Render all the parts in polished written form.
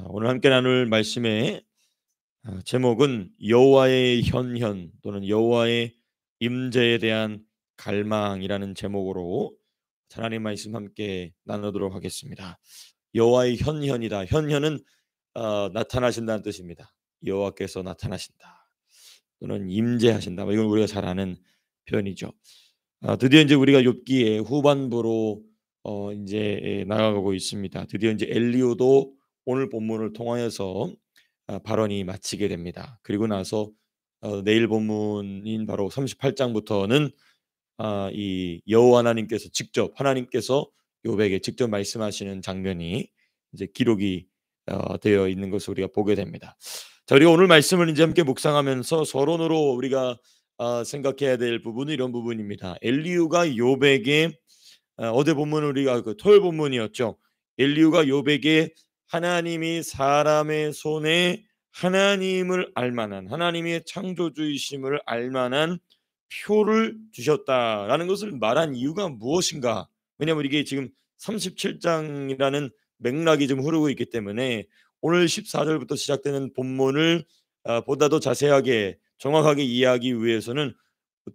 오늘 함께 나눌 말씀의 제목은 여호와의 현현 또는 여호와의 임재에 대한 갈망이라는 제목으로 하나님 말씀 함께 나누도록 하겠습니다. 여호와의 현현이다. 현현은 나타나신다는 뜻입니다. 여호와께서 나타나신다 또는 임재하신다. 이건 우리가 잘 아는 표현이죠. 드디어 이제 우리가 욥기의 후반부로 이제 나아가고 있습니다. 드디어 이제 엘리야도 오늘 본문을 통하여서 발언이 마치게 됩니다. 그리고 나서 내일 본문인 바로 38장부터는 이 여호와 하나님께서 직접 하나님께서 욥에게 직접 말씀하시는 장면이 이제 기록이 되어 있는 것을 우리가 보게 됩니다. 자, 우리가 오늘 말씀을 이제 함께 묵상하면서 서론으로 우리가 생각해야 될 부분은 이런 부분입니다. 엘리후가 욥에게 어제 본문은 우리가 그 토요일 본문이었죠. 엘리후가 욥에게 하나님이 사람의 손에 하나님을 알만한 하나님의 창조주이심을 알만한 표를 주셨다라는 것을 말한 이유가 무엇인가? 왜냐하면 이게 지금 37장이라는 맥락이 좀 흐르고 있기 때문에 오늘 14절부터 시작되는 본문을 보다 더 자세하게 정확하게 이해하기 위해서는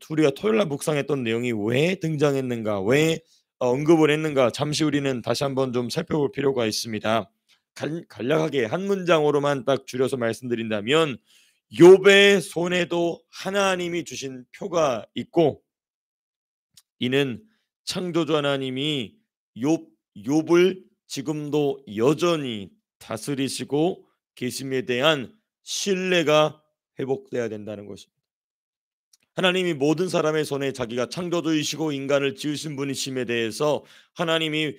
우리가 토요일날 묵상했던 내용이 왜 등장했는가, 왜 언급을 했는가, 잠시 우리는 다시 한번 좀 살펴볼 필요가 있습니다. 간략하게 한 문장으로만 딱 줄여서 말씀드린다면 욥의 손에도 하나님이 주신 표가 있고, 이는 창조주 하나님이 욥을 지금도 여전히 다스리시고 계심에 대한 신뢰가 회복돼야 된다는 것입니다. 하나님이 모든 사람의 손에 자기가 창조주이시고 인간을 지으신 분이심에 대해서 하나님이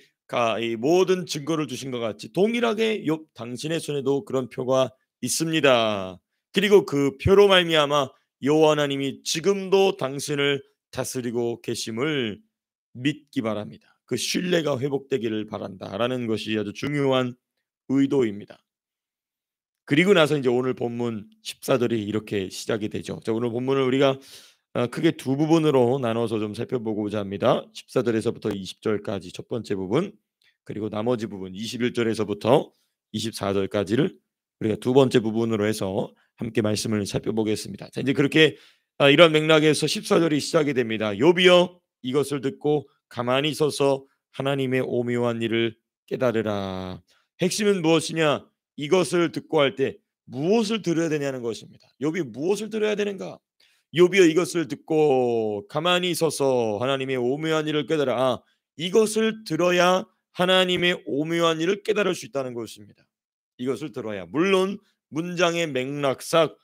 이 모든 증거를 주신 것 같이 동일하게 욥 당신의 손에도 그런 표가 있습니다. 그리고 그 표로 말미암아 여호와 하나님이 지금도 당신을 다스리고 계심을 믿기 바랍니다. 그 신뢰가 회복되기를 바란다라는 것이 아주 중요한 의도입니다. 그리고 나서 이제 오늘 본문 14절이 이렇게 시작이 되죠. 자, 오늘 본문을 우리가 크게 두 부분으로 나눠서 좀 살펴보고자 합니다. 14절에서부터 20절까지 첫 번째 부분, 그리고 나머지 부분 21절에서부터 24절까지를 우리가 두 번째 부분으로 해서 함께 말씀을 살펴보겠습니다. 자, 이제 그렇게 이런 맥락에서 14절이 시작이 됩니다. 욥이여 이것을 듣고 가만히 서서 하나님의 오묘한 일을 깨달으라. 핵심은 무엇이냐? 이것을 듣고 할 때 무엇을 들어야 되냐는 것입니다. 욥이 무엇을 들어야 되는가? 욥이여 이것을 듣고 가만히 서서 하나님의 오묘한 일을 깨달아. 이것을 들어야 하나님의 오묘한 일을 깨달을 수 있다는 것입니다. 이것을 들어야. 물론 문장의 맥락상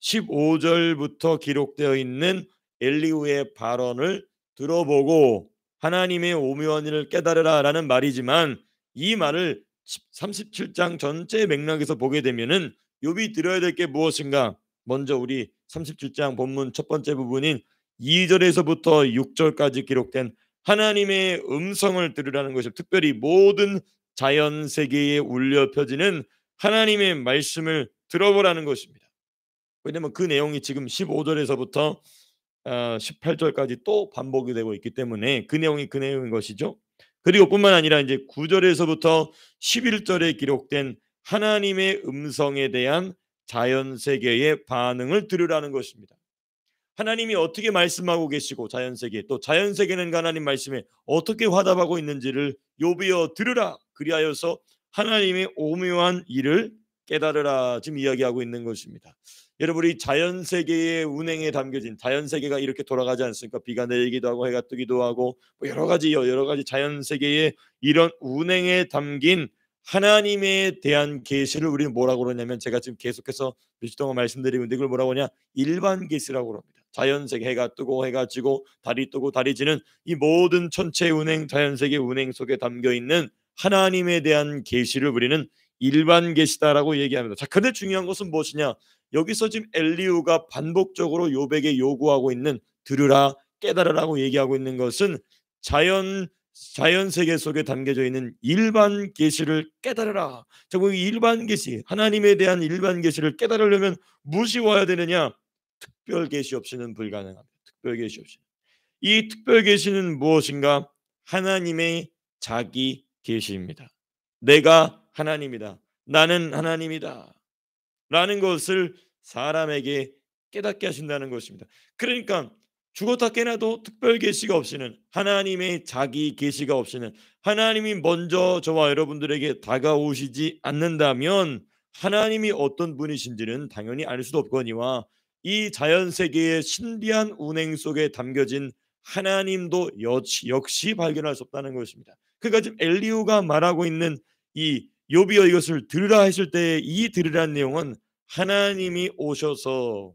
15절부터 기록되어 있는 엘리후의 발언을 들어보고 하나님의 오묘한 일을 깨달으라 라는 말이지만, 이 말을 37장 전체 맥락에서 보게 되면은 욥이 들어야 될 게 무엇인가? 먼저 우리 37장 본문 첫 번째 부분인 2절에서부터 6절까지 기록된 하나님의 음성을 들으라는 것이, 특별히 모든 자연 세계에 울려 펴지는 하나님의 말씀을 들어보라는 것입니다. 왜냐하면 그 내용이 지금 15절에서부터 18절까지 또 반복이 되고 있기 때문에 그 내용이 그 내용인 것이죠. 그리고 뿐만 아니라 이제 9절에서부터 11절에 기록된 하나님의 음성에 대한 자연 세계의 반응을 들으라는 것입니다. 하나님이 어떻게 말씀하고 계시고 자연 세계, 또 자연 세계는 하나님 말씀에 어떻게 화답하고 있는지를 욥이여 들으라. 그리하여서 하나님의 오묘한 일을 깨달으라. 지금 이야기하고 있는 것입니다. 여러분, 이 자연 세계의 운행에 담겨진, 자연 세계가 이렇게 돌아가지 않습니까? 비가 내리기도 하고 해가 뜨기도 하고 여러 가지 자연 세계의 이런 운행에 담긴 하나님에 대한 계시를 우리는 뭐라고 그러냐면, 제가 지금 계속해서 며칠 동안 말씀드리고 있는데 이걸 뭐라고 하냐? 일반 계시라고 합니다. 자연세계, 해가 뜨고 해가 지고 달이 뜨고 달이 지는 이 모든 천체 운행, 자연세계 운행 속에 담겨있는 하나님에 대한 계시를 우리는 일반 계시다라고 얘기합니다. 자, 근데 중요한 것은 무엇이냐? 여기서 지금 엘리후가 반복적으로 욥에게 요구하고 있는 들으라, 깨달으라고 얘기하고 있는 것은 자연 세계 속에 담겨져 있는 일반 계시를 깨달으라. 자, 그 일반 계시, 하나님에 대한 일반 계시를 깨달으려면 무엇이 와야 되느냐? 특별 계시 없이는 불가능합니다. 특별 계시 없이. 이 특별 계시는 무엇인가? 하나님의 자기 계시입니다. 내가 하나님이다. 나는 하나님이다 라는 것을 사람에게 깨닫게 하신다는 것입니다. 그러니까 죽었다 깨나도 특별 계시가 없이는, 하나님의 자기 계시가 없이는, 하나님이 먼저 저와 여러분들에게 다가오시지 않는다면 하나님이 어떤 분이신지는 당연히 알 수도 없거니와 이 자연 세계의 신비한 운행 속에 담겨진 하나님도 역시 발견할 수 없다는 것입니다. 그러니까 지금 엘리후가 말하고 있는 이 욥이여 이것을 들으라 했을 때 이 들으라는 내용은 하나님이 오셔서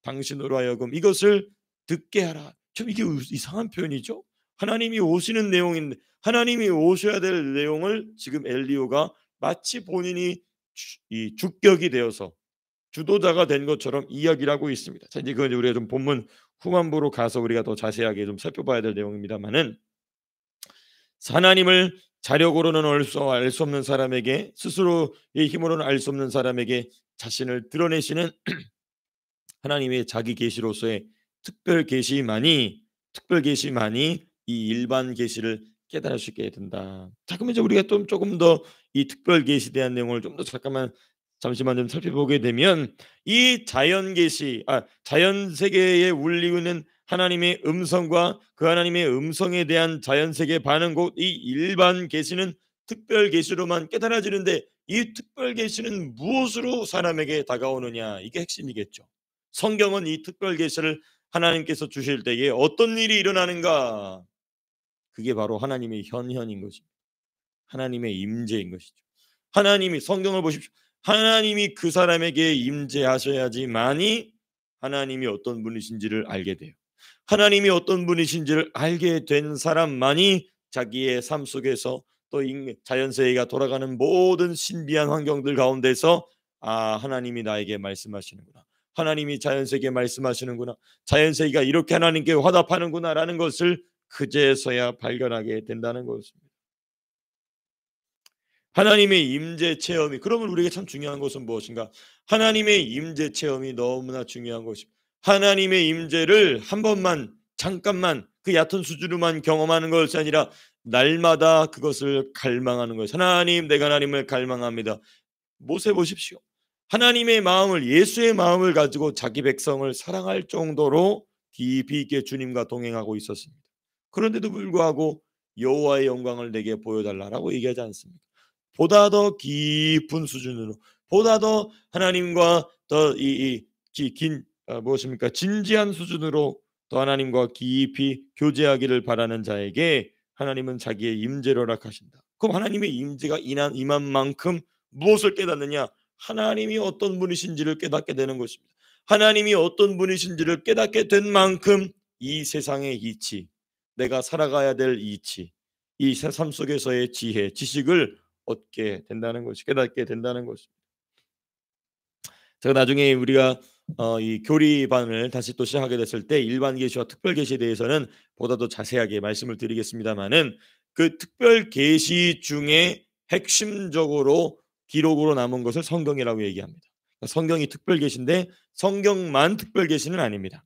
당신으로 하여금 이것을 듣게 하라. 좀 이게 이상한 표현이죠. 하나님이 오시는 내용인데, 하나님이 오셔야 될 내용을 지금 엘리후가 마치 본인이 이 주격이 되어서 주도자가 된 것처럼 이야기를 하고 있습니다. 자, 이제 그건 우리가 좀 본문 후반부로 가서 우리가 더 자세하게 좀 살펴봐야 될 내용입니다만은, 하나님을 자력으로는 알 수 없는 사람에게, 스스로의 힘으로는 알 수 없는 사람에게 자신을 드러내시는 하나님의 자기 계시로서의 특별 계시만이 이 일반 계시를 깨달을 수 있게 된다. 자, 그러면 이제 우리가 좀 조금 더 이 특별 계시에 대한 내용을 좀 더 잠시만 좀 살펴보게 되면, 이 자연 세계에 울리고 있는 하나님의 음성과 그 하나님의 음성에 대한 자연 세계 반응, 곧 이 일반 계시는 특별 계시로만 깨달아지는데, 이 특별 계시는 무엇으로 사람에게 다가오느냐, 이게 핵심이겠죠. 성경은 이 특별 계시를 하나님께서 주실 때에 어떤 일이 일어나는가? 그게 바로 하나님의 현현인 것입니다. 하나님의 임재인 것이죠. 하나님이, 성경을 보십시오. 하나님이 그 사람에게 임재하셔야지만이 하나님이 어떤 분이신지를 알게 돼요. 하나님이 어떤 분이신지를 알게 된 사람만이 자기의 삶 속에서 또 자연세계가 돌아가는 모든 신비한 환경들 가운데서, 아, 하나님이 나에게 말씀하시는구나, 하나님이 자연세계에 말씀하시는구나, 자연세계가 이렇게 하나님께 화답하는구나 라는 것을 그제서야 발견하게 된다는 것입니다. 하나님의 임재 체험이, 그러면 우리에게 참 중요한 것은 무엇인가? 하나님의 임재 체험이 너무나 중요한 것입니다. 하나님의 임재를 한 번만, 잠깐만, 그 얕은 수준으로만 경험하는 것이 아니라 날마다 그것을 갈망하는 것이, 하나님, 내가 하나님을 갈망합니다. 모세 보십시오. 하나님의 마음을, 예수의 마음을 가지고 자기 백성을 사랑할 정도로 깊이 있게 주님과 동행하고 있었습니다. 그런데도 불구하고 여호와의 영광을 내게 보여달라고 얘기하지 않습니까? 보다 더 깊은 수준으로, 보다 더 하나님과 더긴 무엇입니까? 진지한 수준으로 더 하나님과 깊이 교제하기를 바라는 자에게 하나님은 자기의 임재를 허락하신다. 그럼 하나님의 임재가 임한 만큼 무엇을 깨닫느냐? 하나님이 어떤 분이신지를 깨닫게 되는 것입니다. 하나님이 어떤 분이신지를 깨닫게 된 만큼 이 세상의 이치, 내가 살아가야 될 이치, 이 삶 속에서의 지혜, 지식을 얻게 된다는 것이, 깨닫게 된다는 것입니다. 제가 나중에 우리가 이 교리반을 다시 또 시작하게 됐을 때 일반 계시와 특별 계시에 대해서는 보다 더 자세하게 말씀을 드리겠습니다만은, 그 특별 계시 중에 핵심적으로 기록으로 남은 것을 성경이라고 얘기합니다. 그러니까 성경이 특별 계시인데 성경만 특별 계시는 아닙니다.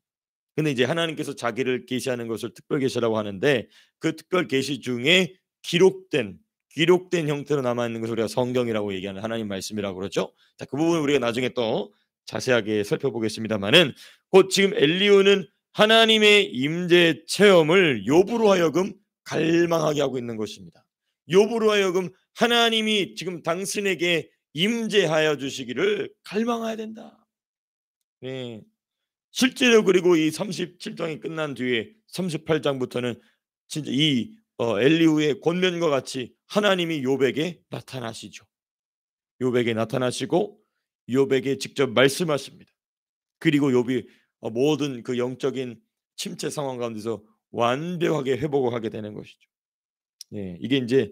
근데 이제 하나님께서 자기를 계시하는 것을 특별 계시라고 하는데, 그 특별 계시 중에 기록된 형태로 남아 있는 것을 우리가 성경이라고 얘기하는 하나님 말씀이라고 그러죠. 자, 그 부분 우리가 나중에 또 자세하게 살펴보겠습니다만은, 곧 지금 엘리후는 하나님의 임재 체험을 욥으로 하여금 갈망하게 하고 있는 것입니다. 욥으로 하여금 하나님이 지금 당신에게 임재하여 주시기를 갈망해야 된다. 네. 실제로 그리고 이 37장이 끝난 뒤에 38장부터는 진짜 이 엘리후의 권면과 같이 하나님이 욥에게 나타나시죠. 욥에게 나타나시고 욥에게 직접 말씀하십니다. 그리고 욥이 모든 그 영적인 침체 상황 가운데서 완벽하게 회복을 하게 되는 것이죠. 네, 이게 이제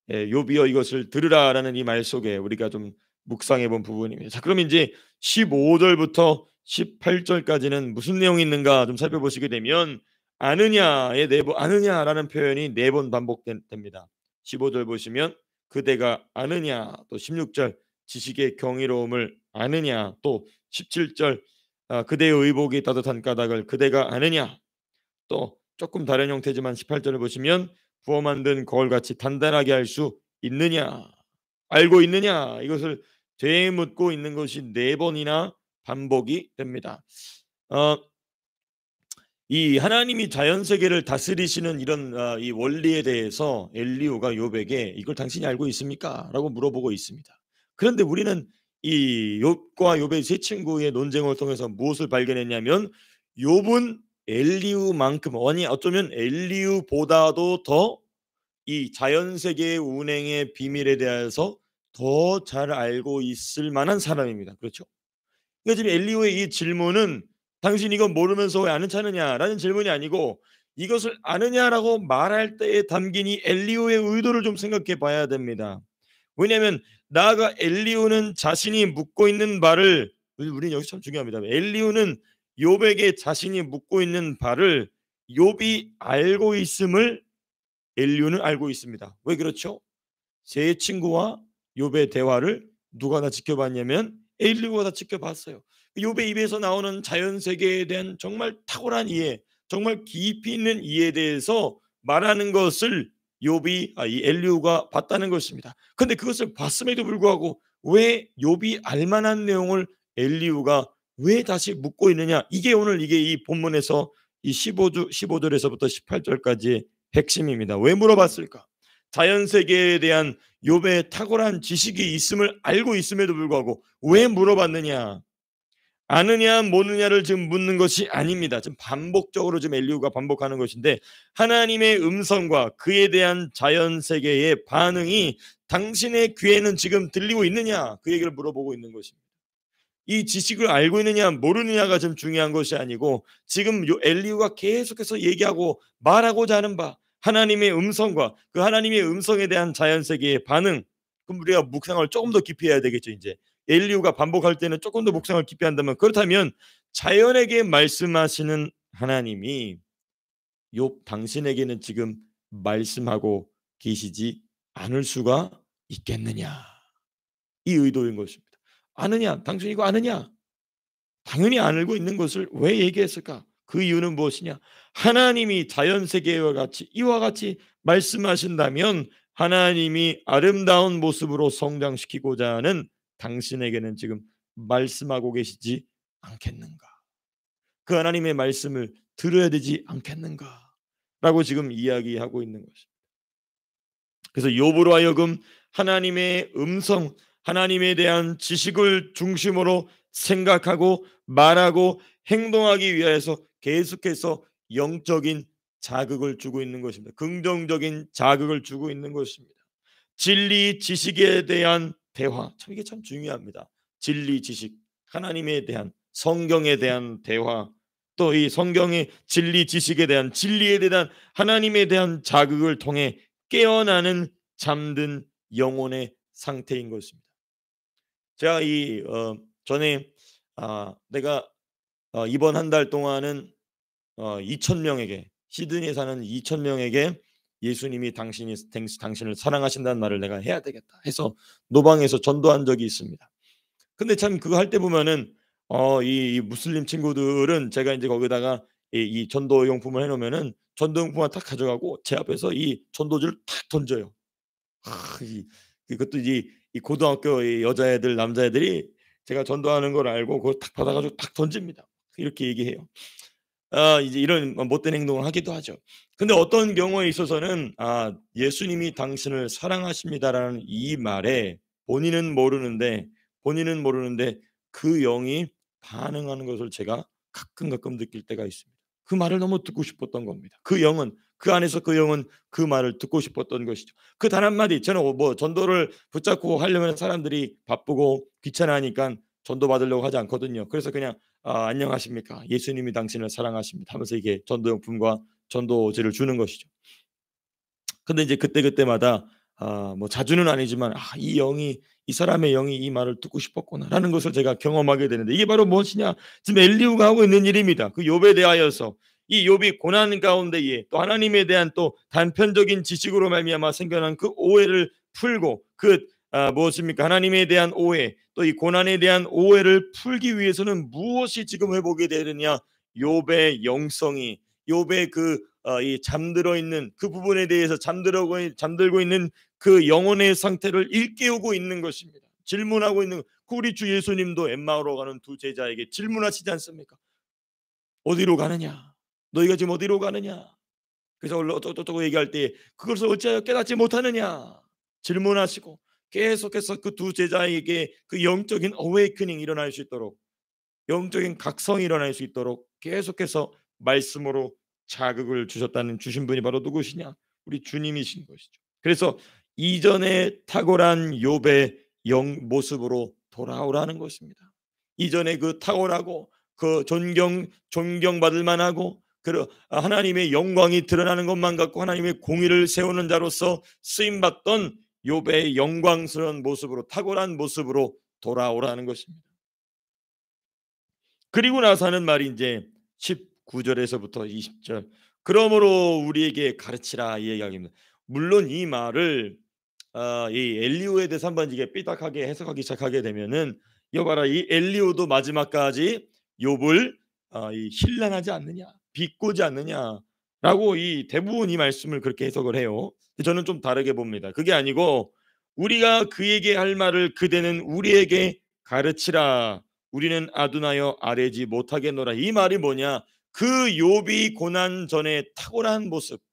욥이여 이것을 들으라라는 이 말 속에 우리가 좀 묵상해 본 부분입니다. 자, 그럼 이제 15절부터 18절까지는 무슨 내용이 있는가 좀 살펴보시게 되면, 아느냐라는 표현이 4번 반복됩니다. 15절 보시면 그대가 아느냐, 또 16절 지식의 경이로움을 아느냐, 또 17절 그대의 의복이 따뜻한 까닭을 그대가 아느냐, 또 조금 다른 형태지만 18절을 보시면 부어 만든 거울같이 단단하게 할 수 있느냐. 알고 있느냐? 이것을 되묻고 있는 것이 네 번이나 반복이 됩니다. 어 이 하나님이 자연 세계를 다스리시는 이런 이 원리에 대해서 엘리후가 욥에게 "이걸 당신이 알고 있습니까?"라고 물어보고 있습니다. 그런데 우리는 이 욥과 욥의 세 친구의 논쟁을 통해서 무엇을 발견했냐면, 욥은 엘리후만큼, 아니 어쩌면 엘리후보다도 더 이 자연 세계의 운행의 비밀에 대해서 더 잘 알고 있을 만한 사람입니다. 그렇죠? 그러니까 지금 엘리후의 이 질문은 "당신이 이거 모르면서 왜 아는 체하느냐?"라는 질문이 아니고, 이것을 아느냐라고 말할 때에 담긴 이 엘리후의 의도를 좀 생각해 봐야 됩니다. 왜냐하면 나아가 엘리후는 자신이 묻고 있는 바를, 우리는 여기서 참 중요합니다. 엘리후는 욥에게 자신이 묻고 있는 바를 욥이 알고 있음을 엘리후는 알고 있습니다. 왜 그렇죠? 세 친구와 욥의 대화를 누가 다 지켜봤냐면 엘리후가 다 지켜봤어요. 욥의 입에서 나오는 자연 세계에 대한 정말 탁월한 이해, 정말 깊이 있는 이해에 대해서 말하는 것을 욥이 이 엘리후가 봤다는 것입니다. 그런데 그것을 봤음에도 불구하고 왜 욥이 알만한 내용을 엘리후가 왜 다시 묻고 있느냐? 이게 오늘 이게 이 본문에서 이 15절에서부터 18절까지의 핵심입니다. 왜 물어봤을까? 자연 세계에 대한 욥의 탁월한 지식이 있음을 알고 있음에도 불구하고 왜 물어봤느냐? 아느냐 모느냐를 지금 묻는 것이 아닙니다. 지금 반복적으로 지금 엘리후가 반복하는 것인데, 하나님의 음성과 그에 대한 자연 세계의 반응이 당신의 귀에는 지금 들리고 있느냐? 그 얘기를 물어보고 있는 것입니다. 이 지식을 알고 있느냐 모르느냐가 좀 중요한 것이 아니고, 지금 요 엘리후가 계속해서 얘기하고 말하고자 하는 바, 하나님의 음성과 그 하나님의 음성에 대한 자연 세계의 반응. 그럼 우리가 묵상을 조금 더 깊이 해야 되겠죠. 이제 엘리후가 반복할 때는 조금 더 묵상을 깊이 한다면, 그렇다면 자연에게 말씀하시는 하나님이 욥 당신에게는 지금 말씀하고 계시지 않을 수가 있겠느냐, 이 의도인 것입니다. 아느냐? 당신 이거 아느냐? 당연히 알고 있는 것을 왜 얘기했을까? 그 이유는 무엇이냐? 하나님이 자연 세계와 같이 이와 같이 말씀하신다면 하나님이 아름다운 모습으로 성장시키고자 하는 당신에게는 지금 말씀하고 계시지 않겠는가? 그 하나님의 말씀을 들어야 되지 않겠는가? 라고 지금 이야기하고 있는 것입니다. 그래서 욥으로 하여금 하나님의 음성, 하나님에 대한 지식을 중심으로 생각하고 말하고 행동하기 위해서 계속해서 영적인 자극을 주고 있는 것입니다. 긍정적인 자극을 주고 있는 것입니다. 진리 지식에 대한 대화, 참 이게 참 중요합니다. 진리 지식, 하나님에 대한, 성경에 대한 대화, 또 이 성경의 진리 지식에 대한, 진리에 대한 하나님에 대한 자극을 통해 깨어나는 잠든 영혼의 상태인 것입니다. 제가 전에 내가 이번 한 달 동안은 2,000명에게, 시드니에 사는 2,000명에게 예수님이 당신을 사랑하신다는 말을 내가 해야 되겠다 해서 노방에서 전도한 적이 있습니다. 근데 참 그거 할 때 보면은 이 무슬림 친구들은 제가 이제 거기다가 이 전도 용품을 해 놓으면은 전도 용품만 탁 가져가고 제 앞에서 이 전도지를 탁 던져요. 이것도 이 고등학교 이 여자애들 남자애들이 제가 전도하는 걸 알고 그걸 탁 받아 가지고 탁 던집니다. 이렇게 얘기해요. 이제 이런 못된 행동을 하기도 하죠. 근데 어떤 경우에 있어서는 예수님이 당신을 사랑하십니다라는 이 말에 본인은 모르는데 그 영이 반응하는 것을 제가 가끔 느낄 때가 있습니다. 그 말을 너무 듣고 싶었던 겁니다. 그 안에서 그 영은 그 말을 듣고 싶었던 것이죠. 그 단 한마디, 저는 뭐 전도를 붙잡고 하려면 사람들이 바쁘고 귀찮아하니까 전도 받으려고 하지 않거든요. 그래서 그냥 안녕하십니까, 예수님이 당신을 사랑하십니다 하면서 이게 전도용품과 전도지를 주는 것이죠. 근데 이제 그때마다 뭐 자주는 아니지만 이 사람의 영이 이 말을 듣고 싶었구나라는 것을 제가 경험하게 되는데, 이게 바로 무엇이냐? 지금 엘리후가 하고 있는 일입니다. 그 욥에 대하여서 이 욥이 고난 가운데에 또 하나님에 대한 또 단편적인 지식으로 말미암아 생겨난 그 오해를 풀고, 무엇입니까? 하나님에 대한 오해, 또 이 고난에 대한 오해를 풀기 위해서는 무엇이 지금 회복이 되느냐? 욥의 영성이, 욥의 이 잠들어 있는 그 부분에 대해서 잠들고 있는 그 영혼의 상태를 일깨우고 있는 것입니다. 질문하고 있는 그 우리 주 예수님도 엠마오로 가는 두 제자에게 질문하시지 않습니까? 어디로 가느냐? 너희가 지금 어디로 가느냐? 그래서 어쩌고 얘기할 때 그것을 어찌하여 깨닫지 못하느냐? 질문하시고 계속해서 그 두 제자에게 그 영적인 어웨이크닝 일어날 수 있도록, 영적인 각성이 일어날 수 있도록 계속해서 말씀으로 자극을 주신 분이 바로 누구시냐? 우리 주님이신 것이죠. 그래서 이전에 탁월한 욥의 영 모습으로 돌아오라는 것입니다. 이전에 그 탁월하고 그 존경받을 만하고 하나님의 영광이 드러나는 것만 갖고 하나님의 공의를 세우는 자로서 쓰임 받던 욥의 영광스러운 모습으로, 탁월한 모습으로 돌아오라는 것입니다. 그리고 나서 하는 말이 이제 19절에서부터 20절. 그러므로 우리에게 가르치라 이 이야기입니다. 물론 이 말을 이 엘리후에 대해서 한번 이게 삐딱하게 해석하기 시작하게 되면은 여봐라, 이 엘리후도 마지막까지 욥을 이 힐난하지 않느냐, 비꼬지 않느냐라고 이 대부분 이 말씀을 그렇게 해석을 해요. 저는 좀 다르게 봅니다. 그게 아니고 우리가 그에게 할 말을 그대는 우리에게 가르치라. 우리는 아둔하여 아뢰지 못하겠노라. 이 말이 뭐냐? 그 욥이 고난 전에 탁월한 모습,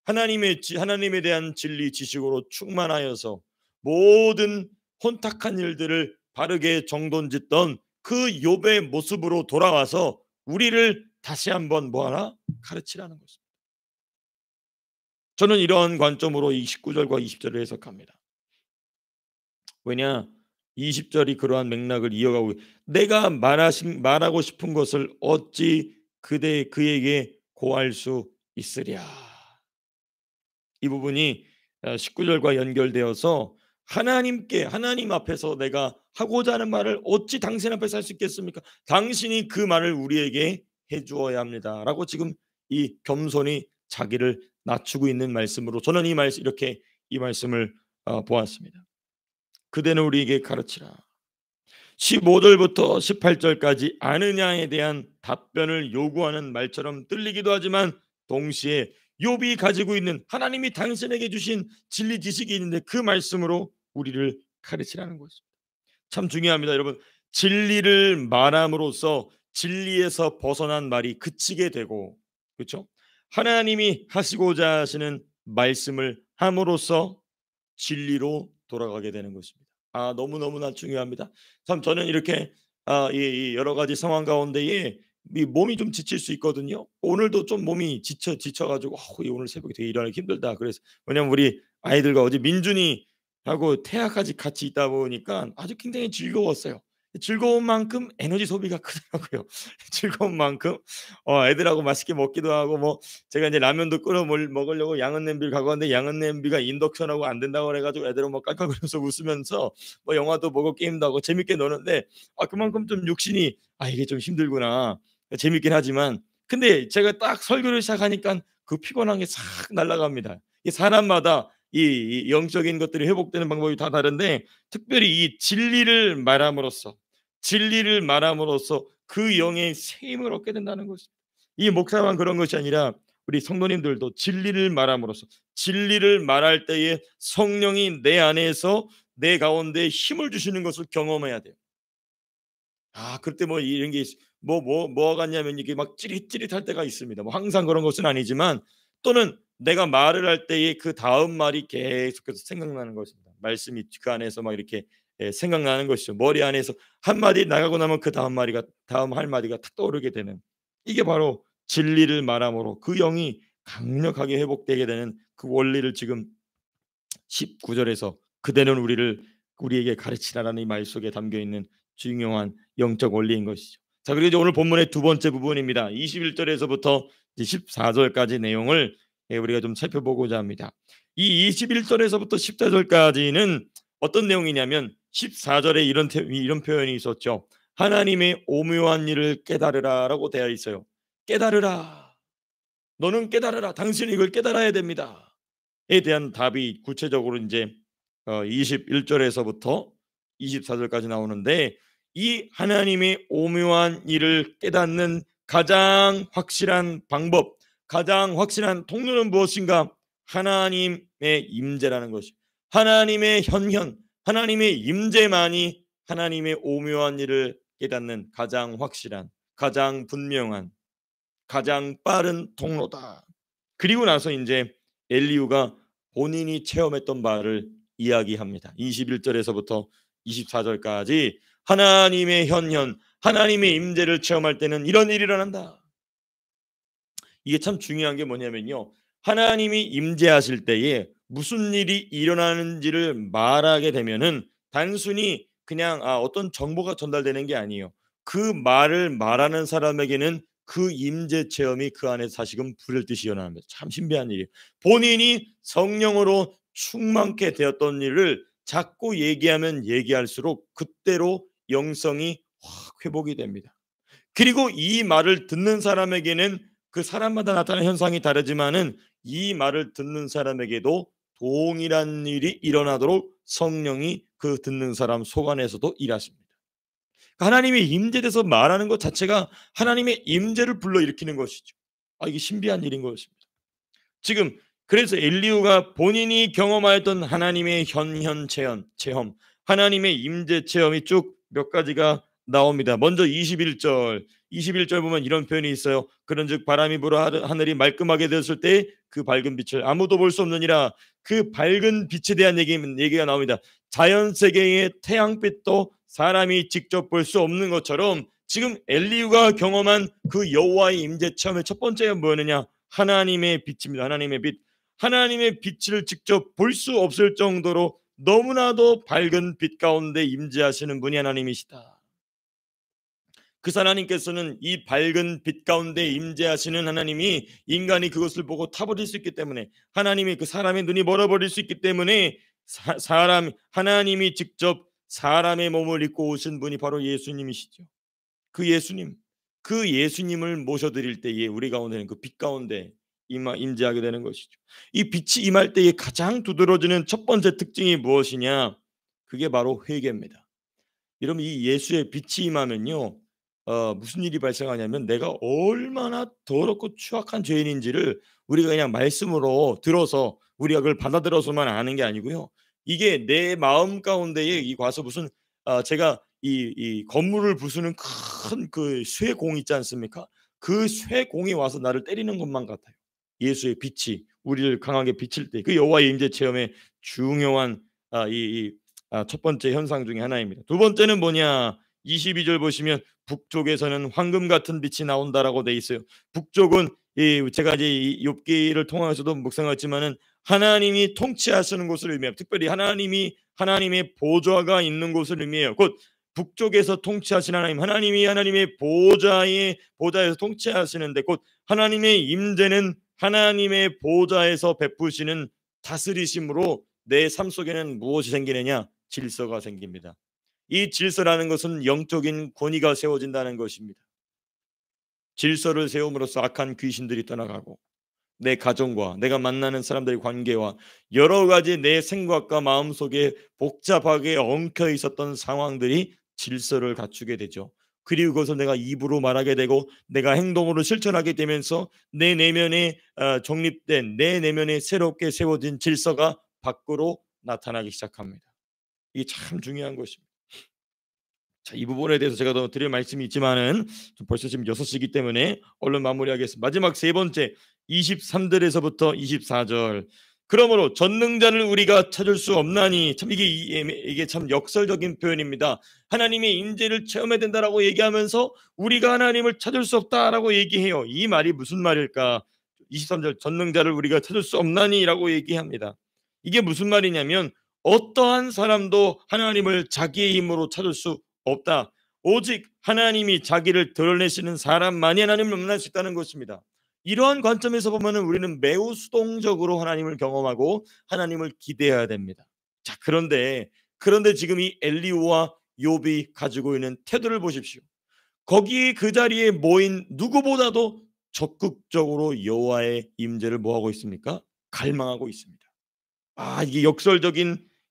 하나님에 대한 진리 지식으로 충만하여서 모든 혼탁한 일들을 바르게 정돈짓던 그 욥의 모습으로 돌아와서 우리를 다시 한번 뭐하라? 가르치라는 것입니다. 저는 이러한 관점으로 이 19절과 20절을 해석합니다. 왜냐? 20절이 그러한 맥락을 이어가고, 내가 말하고 싶은 것을 어찌 그에게 고할 수 있으랴. 이 부분이 19절과 연결되어서 하나님 앞에서 내가 하고자 하는 말을 어찌 당신 앞에서 할 수 있겠습니까? 당신이 그 말을 우리에게 해주어야 합니다라고 지금 이 겸손히 자기를 낮추고 있는 말씀으로 저는 이렇게 이 말씀을 보았습니다. 그대는 우리에게 가르치라. 15절부터 18절까지 아느냐에 대한 답변을 요구하는 말처럼 들리기도 하지만 동시에 욥이 가지고 있는 하나님이 당신에게 주신 진리 지식이 있는데 그 말씀으로 우리를 가르치라는 것입니다. 참 중요합니다, 여러분. 진리를 말함으로써 진리에서 벗어난 말이 그치게 되고, 그렇죠? 하나님이 하시고자 하시는 말씀을 함으로써 진리로 돌아가게 되는 것입니다. 너무너무나 중요합니다. 참 저는 이렇게 이 여러 가지 상황 가운데에 이 몸이 좀 지칠 수 있거든요. 오늘도 좀 몸이 지쳐가지고 오늘 새벽에 되게 일어나기 힘들다. 그래서 왜냐면 우리 아이들과 어제 민준이 하고 태아까지 같이 있다 보니까 아주 굉장히 즐거웠어요. 즐거운 만큼 에너지 소비가 크더라고요. 즐거운 만큼 애들하고 맛있게 먹기도 하고, 뭐 제가 이제 라면도 끓여 먹으려고 양은 냄비를 갖고 왔는데 양은 냄비가 인덕션하고 안 된다고 그래가지고 애들은 뭐 깔깔거리면서 웃으면서 뭐 영화도 보고 게임도 하고 재밌게 노는데 그만큼 좀 육신이 이게 좀 힘들구나. 재밌긴 하지만 근데 제가 딱 설교를 시작하니까 그 피곤한 게 싹 날아갑니다. 이 사람마다 이 영적인 것들이 회복되는 방법이 다 다른데 특별히 이 진리를 말함으로써 그 영의 새 힘을 얻게 된다는 것입니다. 이 목사만 그런 것이 아니라 우리 성도님들도 진리를 말함으로써, 진리를 말할 때에 성령이 내 안에서 내 가운데 힘을 주시는 것을 경험해야 돼요. 그때 뭐 이런 게 뭐가 같냐면 이게 막 찌릿찌릿할 때가 있습니다. 뭐 항상 그런 것은 아니지만 또는 내가 말을 할 때에 그 다음 말이 계속해서 생각나는 것입니다. 말씀이 그 안에서 막 이렇게 생각나는 것이죠. 머리 안에서 한 마디 나가고 나면 그 다음 할 마디가 탁 떠오르게 되는, 이게 바로 진리를 말함으로 그 영이 강력하게 회복되게 되는 그 원리를 지금 19절에서 그대는 우리에게 가르치라라는 이 말 속에 담겨 있는 중요한 영적 원리인 것이죠. 자, 그리고 이제 오늘 본문의 두 번째 부분입니다. 21절에서부터 14절까지 내용을 우리가 좀 살펴보고자 합니다. 이 21절에서부터 14절까지는 어떤 내용이냐면 14절에 이런 표현이 있었죠. 하나님의 오묘한 일을 깨달으라라고 되어 있어요. 깨달으라. 너는 깨달으라. 당신이 이걸 깨달아야 됩니다. 에 대한 답이 구체적으로 이제 21절에서부터 24절까지 나오는데, 이 하나님의 오묘한 일을 깨닫는 가장 확실한 방법, 가장 확실한 통로는 무엇인가? 하나님의 임재라는 것이, 하나님의 현현, 하나님의 임재만이 하나님의 오묘한 일을 깨닫는 가장 확실한, 가장 분명한, 가장 빠른 통로다. 그리고 나서 이제 엘리후가 본인이 체험했던 바를 이야기합니다. 21절에서부터 24절까지 하나님의 현현, 하나님의 임재를 체험할 때는 이런 일이 일어난다. 이게 참 중요한 게 뭐냐면요, 하나님이 임재하실 때에 무슨 일이 일어나는지를 말하게 되면은 단순히 그냥 어떤 정보가 전달되는 게 아니에요. 그 말을 말하는 사람에게는 그 임재 체험이 그 안에서 다시금 불을 듯이 일어납니다. 참 신비한 일이에요. 본인이 성령으로 충만케 되었던 일을 자꾸 얘기하면 얘기할수록 그때로 영성이 확 회복이 됩니다. 그리고 이 말을 듣는 사람에게는 그 사람마다 나타나는 현상이 다르지만은 이 말을 듣는 사람에게도 동일한 일이 일어나도록 성령이 그 듣는 사람 속 안에서도 일하십니다. 하나님의 임재돼서 말하는 것 자체가 하나님의 임재를 불러일으키는 것이죠. 이게 신비한 일인 것입니다. 지금 그래서 엘리후가 본인이 경험하였던 하나님의 현현 체험, 하나님의 임재 체험이 쭉 몇 가지가 나옵니다. 먼저 21절 보면 이런 표현이 있어요. 그런즉 바람이 불어 하늘이 말끔하게 되었을 때 그 밝은 빛을 아무도 볼 수 없느니라. 그 밝은 빛에 대한 얘기가 나옵니다. 자연 세계의 태양빛도 사람이 직접 볼 수 없는 것처럼 지금 엘리후가 경험한 그 여호와의 임재 체험의 첫 번째가 뭐였느냐? 하나님의 빛입니다. 하나님의 빛. 하나님의 빛을 직접 볼 수 없을 정도로 너무나도 밝은 빛 가운데 임재하시는 분이 하나님이시다. 그 하나님께서는 이 밝은 빛 가운데 임재하시는 하나님이 인간이 그것을 보고 타버릴 수 있기 때문에, 하나님이 그 사람의 눈이 멀어버릴 수 있기 때문에 하나님이 직접 사람의 몸을 입고 오신 분이 바로 예수님이시죠. 그 예수님을 모셔드릴 때에 우리 가운데는 그 빛 가운데 임재하게 되는 것이죠. 이 빛이 임할 때에 가장 두드러지는 첫 번째 특징이 무엇이냐? 그게 바로 회개입니다. 여러분, 이 예수의 빛이 임하면요, 무슨 일이 발생하냐면 내가 얼마나 더럽고 추악한 죄인인지를 우리가 그냥 말씀으로 들어서 우리가 그걸 받아들어서만 아는 게 아니고요, 이게 내 마음 가운데에 이 와서 무슨 제가 이 건물을 부수는 큰 그 쇠공 있지 않습니까? 그 쇠공이 와서 나를 때리는 것만 같아요. 예수의 빛이 우리를 강하게 비칠 때 그 여호와의 임재 체험의 중요한 첫 번째 현상 중에 하나입니다. 두 번째는 뭐냐? 22절 보시면 북쪽에서는 황금 같은 빛이 나온다라고 돼 있어요. 북쪽은 제가 이제 욥기를 통해서도 묵상했지만은 하나님이 통치하시는 곳을 의미해요. 특별히 하나님의 보좌가 있는 곳을 의미해요. 곧 북쪽에서 통치하시는 하나님이 하나님의 보좌에서 통치하시는데, 곧 하나님의 임재는 하나님의 보좌에서 베푸시는 다스리심으로 내 삶 속에는 무엇이 생기느냐? 질서가 생깁니다. 이 질서라는 것은 영적인 권위가 세워진다는 것입니다. 질서를 세움으로써 악한 귀신들이 떠나가고 내 가정과 내가 만나는 사람들의 관계와 여러 가지 내 생각과 마음속에 복잡하게 엉켜 있었던 상황들이 질서를 갖추게 되죠. 그리고 그것을 내가 입으로 말하게 되고 내가 행동으로 실천하게 되면서 내 내면에 정립된, 내 내면에 새롭게 세워진 질서가 밖으로 나타나기 시작합니다. 이게 참 중요한 것입니다. 자, 이 부분에 대해서 제가 더 드릴 말씀이 있지만은 벌써 지금 6시이기 때문에 얼른 마무리하겠습니다. 마지막 세 번째 23절에서부터 24절. 그러므로 전능자를 우리가 찾을 수 없나니, 참 이게 참 역설적인 표현입니다. 하나님의 임재를 체험해야 된다라고 얘기하면서 우리가 하나님을 찾을 수 없다라고 얘기해요. 이 말이 무슨 말일까? 23절 전능자를 우리가 찾을 수 없나니라고 얘기합니다. 이게 무슨 말이냐면 어떠한 사람도 하나님을 자기의 힘으로 찾을 수 없다. 오직 하나님이 자기를 드러내시는 사람만이 하나님을 만날 수 있다는 것입니다. 이러한 관점에서 보면 우리는 매우 수동적으로 하나님을 경험하고 하나님을 기대해야 됩니다. 자, 그런데 지금 이 엘리후와 욥이 가지고 있는 태도를 보십시오. 거기 그 자리에 모인 누구보다도 적극적으로 여호와의 임재를 뭐하고 있습니까? 갈망하고 있습니다. 이게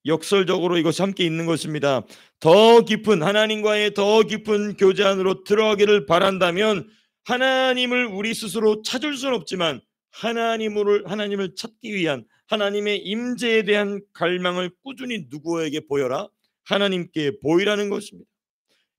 역설적으로 이것이 함께 있는 것입니다. 더 깊은 하나님과의 더 깊은 교제 안으로 들어가기를 바란다면 하나님을 우리 스스로 찾을 수는 없지만 하나님을 찾기 위한 하나님의 임재에 대한 갈망을 꾸준히 누구에게 보여라? 하나님께 보이라는 것입니다.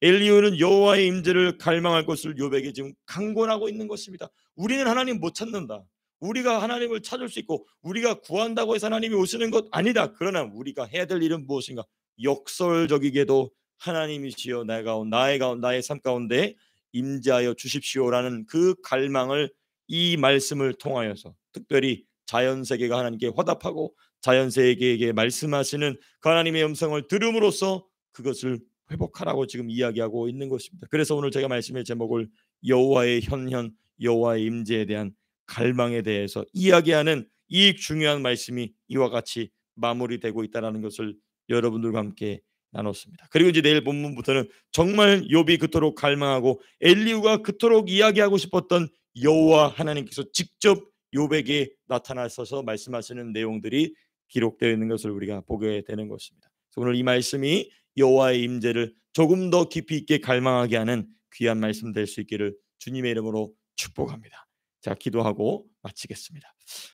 엘리후는 여호와의 임재를 갈망할 것을 욥에게 지금 강권하고 있는 것입니다. 우리는 하나님 못 찾는다. 우리가 하나님을 찾을 수 있고 우리가 구한다고 해서 하나님이 오시는 것 아니다. 그러나 우리가 해야 될 일은 무엇인가? 역설적이게도 하나님이시여 나의 삶 가운데 임재하여 주십시오라는 그 갈망을 이 말씀을 통하여서 특별히 자연세계가 하나님께 화답하고 자연세계에게 말씀하시는 그 하나님의 음성을 들음으로써 그것을 회복하라고 지금 이야기하고 있는 것입니다. 그래서 오늘 제가 말씀의 제목을 여호와의 현현, 여호와의 임재에 대한 갈망에 대해서 이야기하는 이 중요한 말씀이 이와 같이 마무리되고 있다는 것을 여러분들과 함께 나눴습니다. 그리고 이제 내일 본문부터는 정말 욥이 그토록 갈망하고 엘리후가 그토록 이야기하고 싶었던 여호와 하나님께서 직접 욥에게 나타나셔서 말씀하시는 내용들이 기록되어 있는 것을 우리가 보게 되는 것입니다. 오늘 이 말씀이 여호와의 임재를 조금 더 깊이 있게 갈망하게 하는 귀한 말씀 될 수 있기를 주님의 이름으로 축복합니다. 자, 기도하고 마치겠습니다.